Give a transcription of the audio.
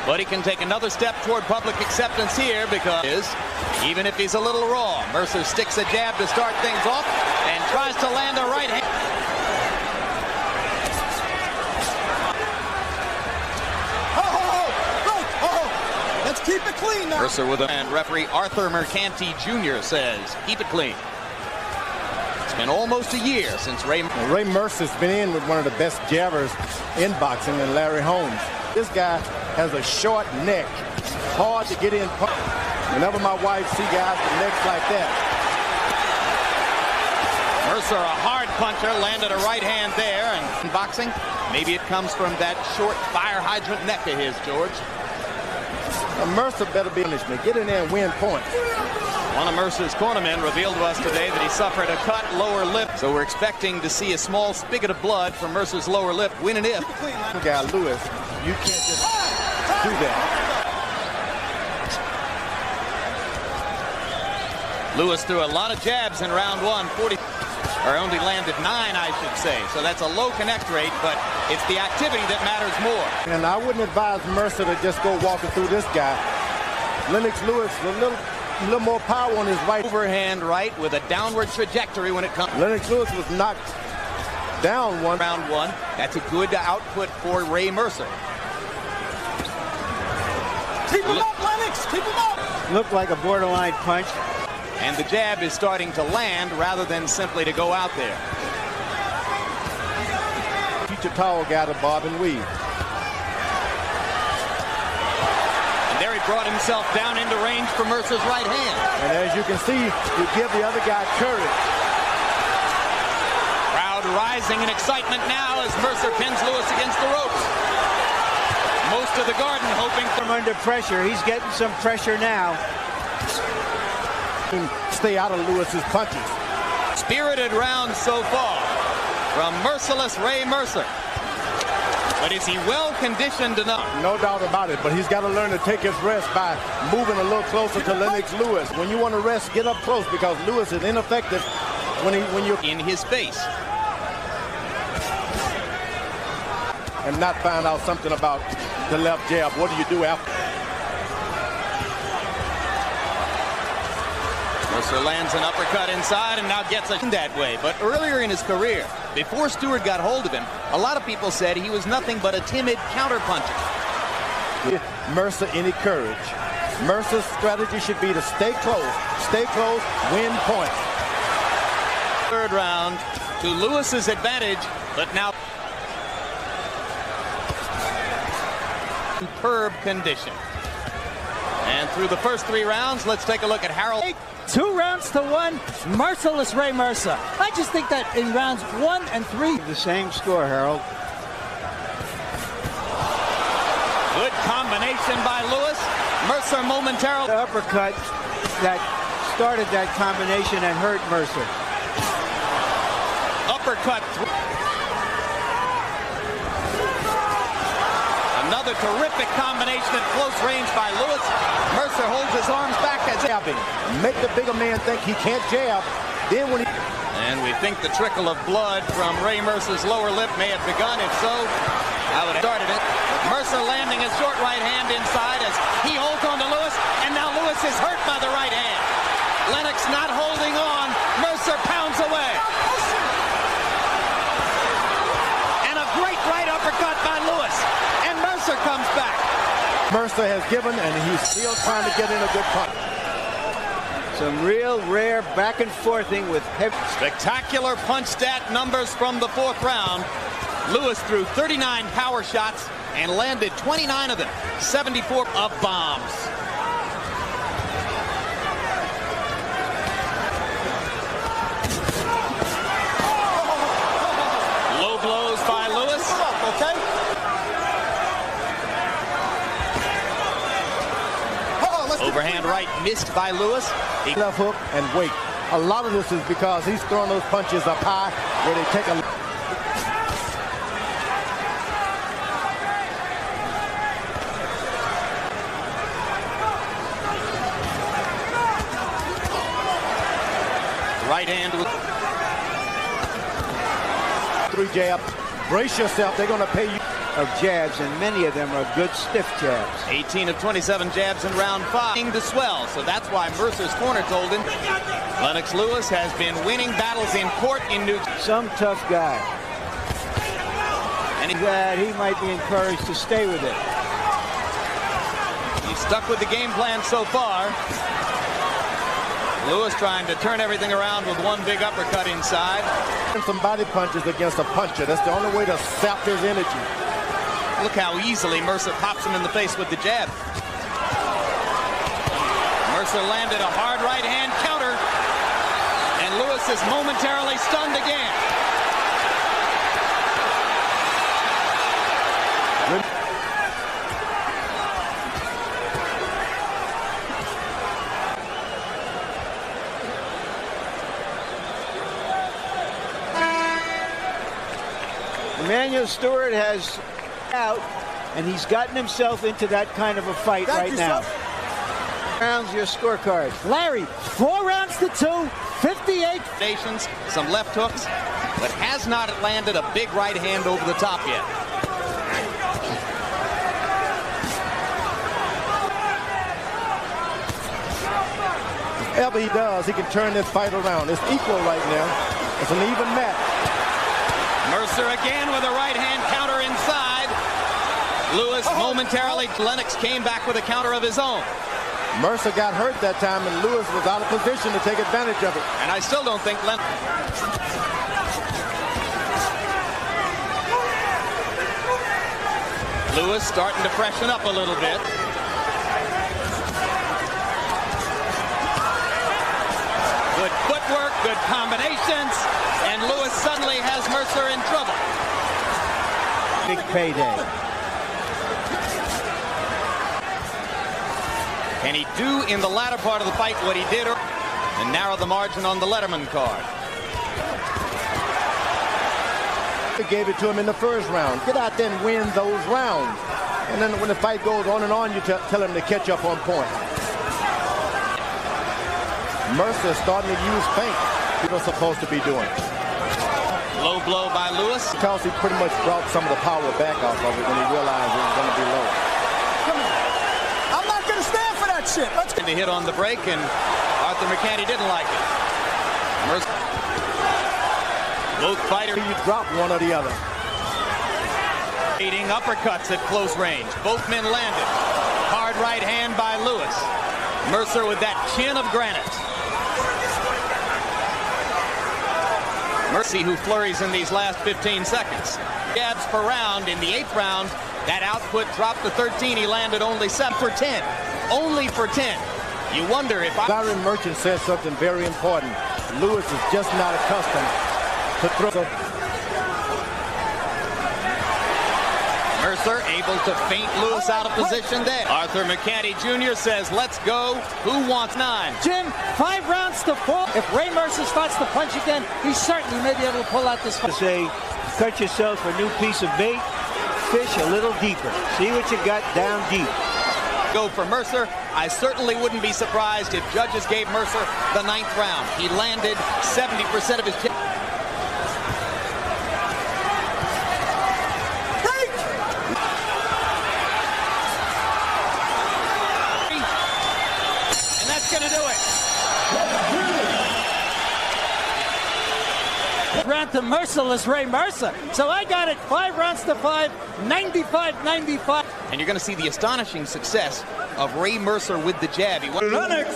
But he can take another step toward public acceptance here because even if he's a little raw, Mercer sticks a jab to start things off and tries to land a right hand. Let's keep it clean now. Mercer with a and referee Arthur Mercanti Jr. says, keep it clean. It's been almost a year since Ray Mercer's been in with one of the best jabbers in boxing than Larry Holmes. This guy has a short neck, hard to get in. Whenever my wife see guys with necks like that. Mercer, a hard puncher, landed a right hand there. And in boxing, maybe it comes from that short fire hydrant neck of his, George. Mercer better be punishment. Get in there and win points. One of Mercer's cornermen revealed to us today that he suffered a cut lower lip. So we're expecting to see a small spigot of blood from Mercer's lower lip. When and if. Guy Lewis, you can't just do that. Lewis threw a lot of jabs in round one, or only landed 9, I should say. So that's a low connect rate, but it's the activity that matters more. And I wouldn't advise Mercer to just go walking through this guy. Lennox Lewis, a little more power on his right. Overhand right with a downward trajectory when it comes. Lennox Lewis was knocked down round one. That's a good output for Ray Mercer. Keep him up, Lennox! Keep him up! Looked like a borderline punch. And the jab is starting to land rather than simply to go out there. Teach a tall guy to bob and weave. And there he brought himself down into range for Mercer's right hand. And as you can see, you give the other guy courage. Crowd rising in excitement now as Mercer pins Lewis against the ropes. Most of the garden hoping from under pressure. He's getting some pressure now. Stay out of Lewis's punches. Spirited round so far from merciless Ray Mercer. But is he well conditioned enough? No doubt about it, but he's got to learn to take his rest by moving a little closer to Lennox Lewis. When you want to rest, get up close because Lewis is ineffective when you're in his face. And not find out something about the left jab. What do you do after? Mercer lands an uppercut inside and now gets that way. But earlier in his career, before Stewart got hold of him, a lot of people said he was nothing but a timid counterpuncher. Mercer any courage. Mercer's strategy should be to stay close, win points. Third round to Lewis's advantage, but now superb condition. And through the first 3 rounds, let's take a look at Harold. 2 rounds to 1, merciless Ray Mercer. I just think that in rounds 1 and 3. The same score, Harold. Good combination by Lewis. Mercer momentarily. The uppercut that started that combination and hurt Mercer. Uppercut. Another terrific combination at close range by Lewis. Mercer holds his arms back as jabbing. Make the bigger man think he can't jab. Then when he... And we think the trickle of blood from Ray Mercer's lower lip may have begun. If so, I would have started it. Mercer landing a short right hand inside as he holds on to Lewis. And now Lewis is hurt by the right hand. Lennox not holding on. Mercer pounds away. And a great right uppercut by Lewis. And Mercer comes back. Mercer has given, and he's still trying to get in a good punch. Some real rare back and forthing with heavy. Spectacular punch stat numbers from the 4th round. Lewis threw 39 power shots and landed 29 of them, 74 of bombs. Low blows by Lewis. Okay. Overhand right missed by Lewis. Left hook and wait. A lot of this is because he's throwing those punches up high where they take a... Right hand with 3 jab. Brace yourself. They're going to pay you. of jabs, and many of them are good stiff jabs. 18 of 27 jabs in round 5. To swell, so that's why Mercer's corner told him Lennox Lewis has been winning battles in court in New. Some tough guy. And that he might be encouraged to stay with it. He's stuck with the game plan so far. Lewis trying to turn everything around with one big uppercut inside. And some body punches against a puncher. That's the only way to sap his energy. Look how easily Mercer pops him in the face with the jab. Mercer landed a hard right hand counter, and Lewis is momentarily stunned again. Emanuel Stewart has out, and he's gotten himself into that kind of a fight right now. Rounds your scorecard. Larry, 4 rounds to 2, 58. Nations, some left hooks, but has not landed a big right hand over the top yet. Whatever he does, he can turn this fight around. It's equal right now. It's an even match. Mercer again with a right hand counter inside. Lewis momentarily. Lennox came back with a counter of his own. Mercer got hurt that time, and Lewis was out of position to take advantage of it. And I still don't think Lennox. Lewis starting to freshen up a little bit. Good footwork, good combinations, and Lewis suddenly has Mercer in trouble. Big payday. Can he do in the latter part of the fight what he did and narrow the margin on the Letterman card? They gave it to him in the first round. Get out there and win those rounds. And then when the fight goes on and on, you tell him to catch up on point. Mercer starting to use feint. He was supposed to be doing. Low blow by Lewis. Because he pretty much brought some of the power back off of it when he realized it was going to be low. Come on. I'm not going to stand for that shit. Let's To hit on the break, and Arthur McCanty didn't like it. Mercer. Both fighters. You drop one or the other. Eating uppercuts at close range. Both men landed. Hard right hand by Lewis. Mercer with that chin of granite. Mercy who flurries in these last 15 seconds. Jabs per round. In the 8th round, that output dropped to 13. He landed only 7 for 10. Only for 10. You wonder if... Byron Merchant said something very important. Lewis is just not accustomed to throw. Mercer able to feint Lewis out of position there. Arthur McCanty Jr. says, let's go. Who wants 9? Jim, 5 rounds to 4. If Ray Mercer starts to punch again, he certainly may be able to pull out this fight. Say, cut yourself a new piece of bait, fish a little deeper. See what you got down deep. Go for Mercer. I certainly wouldn't be surprised if judges gave Mercer the 9th round. He landed 70% of his... And that's going to do it. Round to merciless Ray Mercer. So I got it 5 rounds to 5, 95-95. And you're going to see the astonishing success of Ray Mercer with the jab. He Lennox.